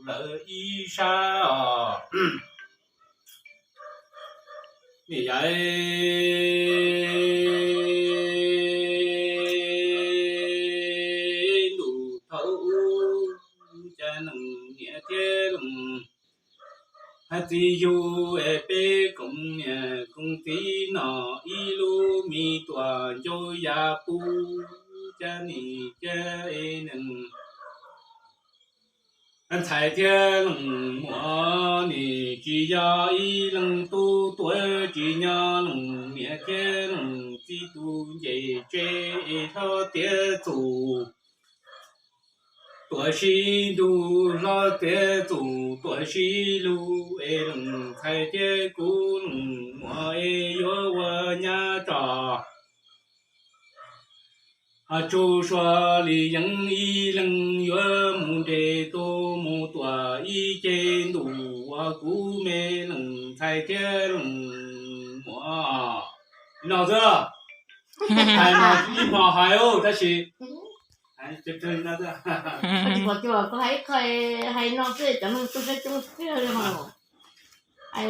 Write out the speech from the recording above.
了一山你呀路头家能年天龙。还只有被公年公的那一路米短就也不叫你这能，俺才天龙么你只要一能多多只要龙年天龙基督也这条的走。多西路老的走，多西路龙才的古龙，我有我家长。就说里人一人月木的多么多，一见路我古美龙才的龙我。老子，还拿一毛还有这些。这那个，我还nó sẽ chẳng tôi sẽ chung cái mà hay